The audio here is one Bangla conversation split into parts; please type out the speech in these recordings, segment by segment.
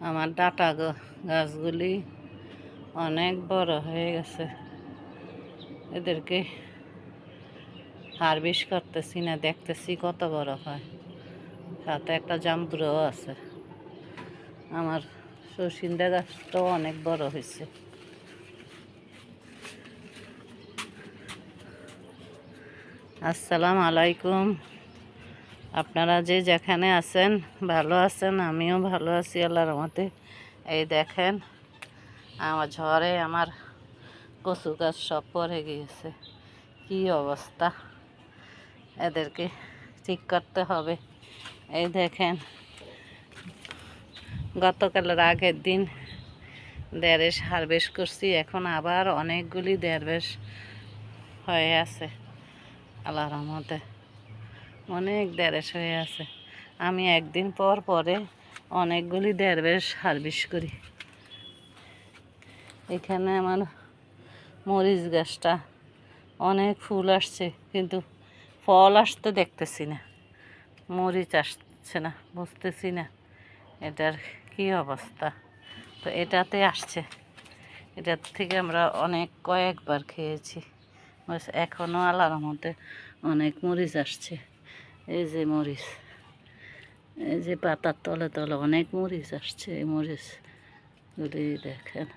আমার ডাটা গাছগুলি অনেক বড় হয়ে গেছে। এদেরকে হারভেস্ট করতেছি না, দেখতেছি কত বড় হয়। সাথে একটা জাম্বুরাও আছে। আমার সরসিন্দা গাছটাও অনেক বড় হয়েছে। আসসালামু আলাইকুম। আপনারা যে যেখানে আছেন ভালো আছেন, আমিও ভালো আছি আল্লাহর রহমতে। এই দেখেন আমার ঝড়ে আমার কচু গাছ সব পড়ে গিয়েছে। কি অবস্থা, এদেরকে ঠিক করতে হবে। এই দেখেন গতকালের আগের দিন দেড়েশ হারভেস্ট করছি, এখন আবার অনেকগুলি দেড়বেশ হয়ে আছে আল্লাহর রহমতে। অনেক দেড়েশ হয়ে আছে। আমি একদিন পর পরে অনেকগুলি দেড়বেশ হারভেস্ট করি। এখানে আমার মরিচ গাছটা অনেক ফুল আসছে, কিন্তু ফল আসতে দেখতেছি না, মরিচ আসছে না, বুঝতেছি না এটার কি অবস্থা। তো এটাতে আসছে, এটার থেকে আমরা কয়েকবার খেয়েছি। এখনও আল্লাহর রহমতে অনেক মরিচ আসছে। এই যে মরিচ, এই যে পাতার তলে তলে অনেক মরিচ আসছে। এই মরিচগুলি দেখেন।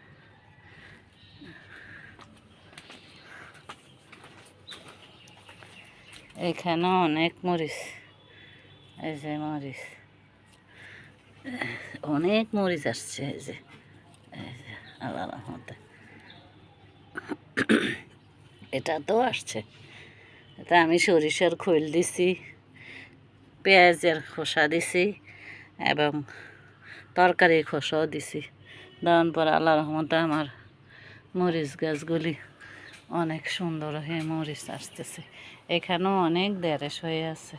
এখানেও অনেক মরিচ, এই যে মরিচ, অনেক মরিচ আসছে। এই যে আল্লাহর রহমতে এটা তো আসছে। এটা আমি সরিষার খৈল দিছি, পেঁয়াজের খোসা দিছি এবং তরকারির খোসাও দিছি। দেওয়ার পর আল্লাহর রহমতে আমার মরিচ গাছগুলি অনেক সুন্দর হয়ে মরিচ আসতেছে। এখানেও অনেক দেড়েশ হয়ে আছে,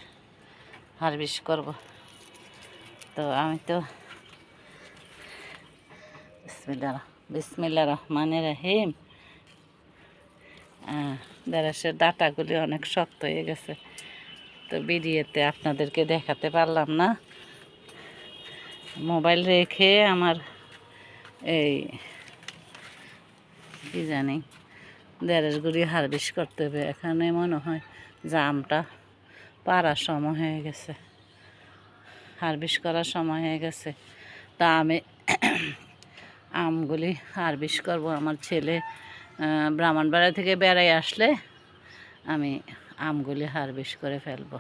হারভেস্ট করব। তো আমি তো বিসমিল্লাহ রহমানির রহিম। দেড়েশের ডাটাগুলি অনেক শক্ত হয়ে গেছে, তো ভিডিওতে আপনাদেরকে দেখাতে পারলাম না। মোবাইল রেখে আমার এই কি জানি দেড়েশগুলি হারভেস্ট করতে হবে। এখানে মনে হয় জামটা পাড়ার সময় হয়ে গেছে, হারভেস্ট করার সময় হয়ে গেছে। তা আমি আমগুলি হারভেস্ট করব। আমার ছেলে ব্রাহ্মণবাড়ি থেকে বেড়াই আসলে আমি আমগুলি হারভেস্ট করে ফেলব।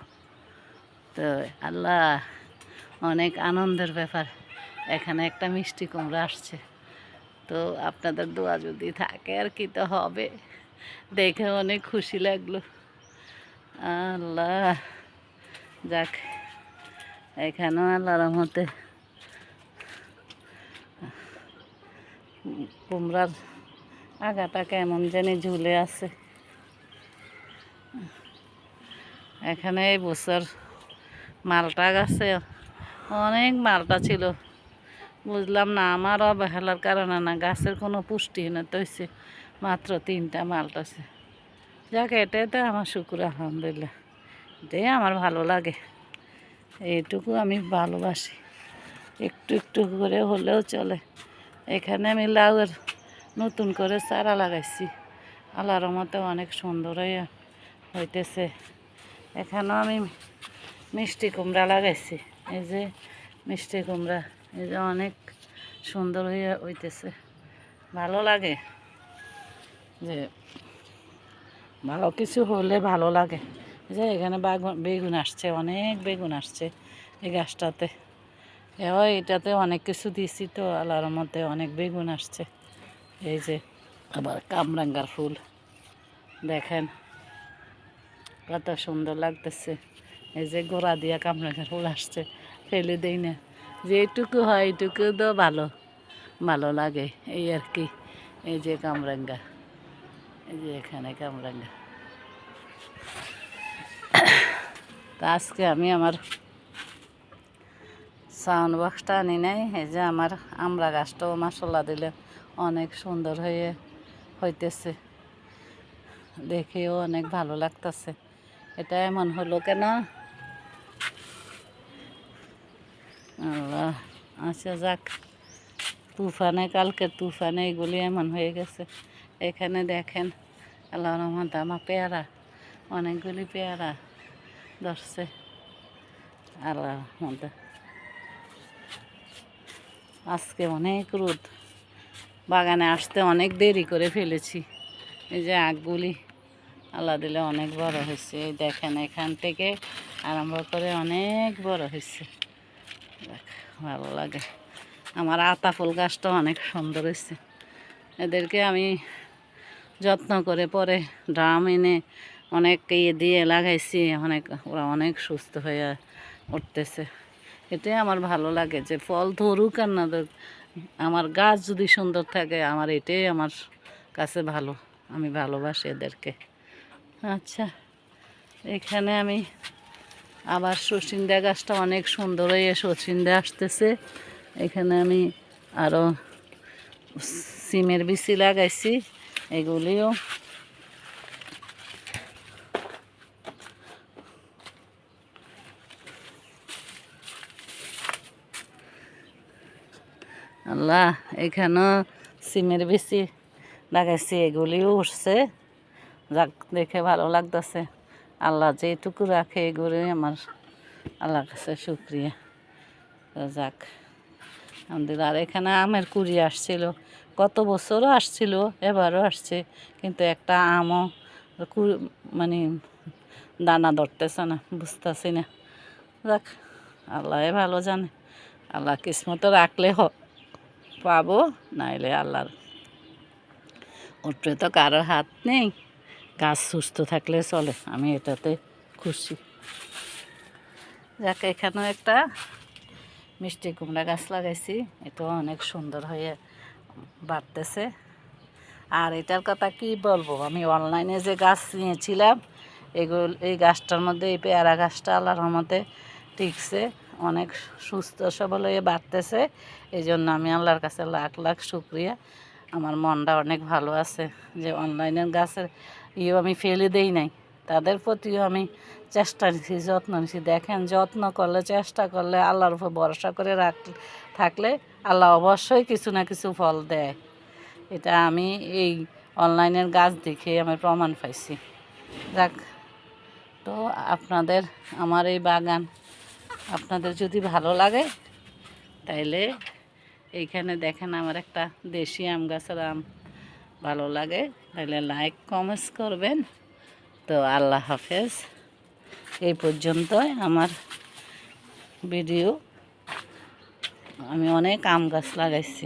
তো আল্লাহ, অনেক আনন্দের ব্যাপার। এখানে একটা মিষ্টি কুমড়া আসছে, তো আপনাদের দোয়া যদি থাকে আর কি তো হবে। দেখে অনেক খুশি লাগলো। আল্লাহ যাক, এখানেও আল্লাহর রহমতে কুমড়ার আগাটা কেমন জানি ঝুলে আছে। এখানে এই বছর মালটা গাছে অনেক মালটা ছিল, বুঝলাম না আমার অবহেলার কারণে না, গাছের কোনো পুষ্টিহীনতা হয়েছে, মাত্র 3টা মালটা আছে। যাক, এটাতে আমার শুক্র, আলহামদুলিল্লাহ, এটাই আমার ভালো লাগে, এইটুকু আমি ভালোবাসি। একটু একটু করে হলেও চলে। এখানে আমি লাউয়ের নতুন করে চারা লাগাইছি, আল্লাহর রহমতে অনেক সুন্দর হইতেছে। এখানেও আমি মিষ্টি কুমড়া লাগাইছি, এই যে মিষ্টি কুমড়া, এই যে অনেক সুন্দর হইতেছে। ভালো লাগে যে ভালো কিছু হলে ভালো লাগে। যে এখানে বেগুন আসছে, অনেক বেগুন আসছে এই গাছটাতে। এটাতে অনেক কিছু দিছি, তো আল্লাহর মধ্যে অনেক বেগুন আসছে। এই যে আবার কামরাঙ্গার ফুল দেখেন কত সুন্দর লাগতেছে। এই যে গোড়া দিয়া কামরাঙ্গার ফুল আসছে, ফেলে দেই না, যেটুকু হয় এইটুকু তো ভালো ভালো লাগে, এই আর কি। এই যে কামরাঙ্গা, এই যে এখানে কামরাঙ্গা। তা আজকে আমি আমার সাউন্ড বক্সটা আনি নাই। এই যে আমার আমড়া গাছটাও মাসাল্লাহ দিলে অনেক সুন্দর হইতেছে, দেখেও অনেক ভালো লাগতেছে। এটা এমন হলো কেন আল্লাহ। আচ্ছা যাক, তুফানে, কালকের তুফানে এগুলি এমন হয়ে গেছে। এখানে দেখেন আল্লাহর রহমতে আমার পেয়ারা, অনেকগুলি পেয়ারা ধরছে আল্লাহর রহমতে। আজকে অনেক রোদ, বাগানে আসতে অনেক দেরি করে ফেলেছি। এই যে আখগুলি আল্লাহ দিলে অনেক বড় হয়েছে, এই দেখেন এখান থেকে আরম্ভ করে অনেক বড় হয়েছে, ভালো লাগে। আমার আতা ফুল গাছটা অনেক সুন্দর হয়েছে, এদেরকে আমি যত্ন করে পরে ড্রাম এনে অনেক দিয়ে লাগাইছি, ওরা অনেক সুস্থ হয়ে উঠতেছে। এটাই আমার ভালো লাগে যে ফল ধরুক আর না ধরুক, আমার গাছ যদি সুন্দর থাকে আমার এটাই আমার কাছে ভালো, আমি ভালোবাসি এদেরকে। আচ্ছা, এখানে আমি আবার সচিন্দা গাছটা অনেক সুন্দর হয়ে সচিন্দা আসতেছে। এখানে আমি আরও সিমের বিচি লাগাইছি, এগুলিও আল্লাহ, এখানেও সিমের বিচি লাগাইছি, এগুলিও উঠছে। যাক, দেখে ভালো লাগতেছে। আল্লাহ যেটুকু রাখে এগুলি আমার আল্লাহর কাছে শুক্রিয়া। যাক, আমাদের আর এখানে আমের কুড়ি আসছিল, গত বছরও আসছিল, এবারও আসছে, কিন্তু একটা আমও মানে দানা ধরতেছে না, বুঝতেছি না। যাক, আল্লাহ ভালো জানে, আল্লাহ কিসমত রাখলে পাবো, নাইলে আল্লাহর উপরে তো কারো হাত নেই। গাছ সুস্থ থাকলে চলে, আমি এটাতে খুশি। যাক, এখানেও একটা মিষ্টি কুমড়া গাছ লাগাইছি, এটাও অনেক সুন্দর হয়ে বাড়তেছে। আর এটার কথা কি বলবো, আমি অনলাইনে যে গাছ নিয়েছিলাম এই গাছটার মধ্যে এই পেয়ারা গাছটা আল্লাহর রহমতে টিকছে, অনেক সুস্থ সবল হয়ে বাড়তেছে। এই জন্য আমি আল্লাহর কাছে লাখ লাখ শুক্রিয়া। আমার মনটা অনেক ভালো আছে যে অনলাইনের গাছের আমি ফেলে দেই নাই, তাদের প্রতিও আমি চেষ্টা নিচ্ছি, যত্ন নিচ্ছি। দেখেন, যত্ন করলে, চেষ্টা করলে, আল্লাহর উপর ভরসা করে থাকলে আল্লাহ অবশ্যই কিছু না কিছু ফল দেয়। এটা আমি এই অনলাইনের গাছ দেখে আমি প্রমাণ পাইছি। যাক, তো আপনাদের আমার এই বাগান আপনাদের যদি ভালো লাগে তাইলে এইখানে দেখেন আমার একটা দেশি আম গাছের আম ভালো লাগে তাহলে লাইক কমেন্টস করবেন। তো আল্লাহ হাফেজ, এই পর্যন্তই আমার ভিডিও। আমি অনেক আম গাছ লাগাইছি।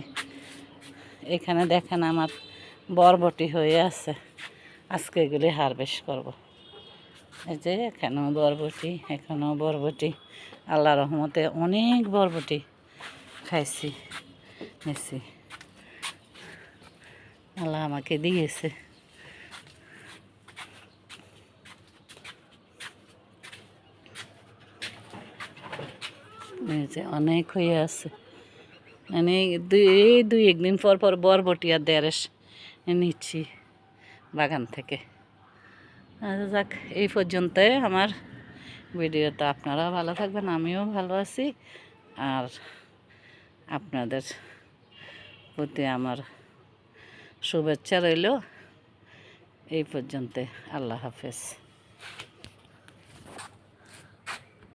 এখানে দেখেন আমার বরবটি হয়ে আছে, আজকে এগুলি হারভেস্ট করব। এই যে এখানেও বরবটি, এখানেও বরবটি, আল্লাহ রহমতে অনেক বরবটি খাইছি, নিছি, আল্লাহ আমাকে দিয়েছে। অনেক হয়ে আছে, মানে দুই একদিন পর পর বরবটি আর দেড়েস নিচ্ছি বাগান থেকে। যাক, এই পর্যন্তই আমার ভিডিওটা। আপনারাও ভালো থাকবেন, আমিও ভালো আছি। আর আপনাদের প্রতি আমার শুভেচ্ছা রইল। এই পর্যন্ত, আল্লাহ হাফেজ।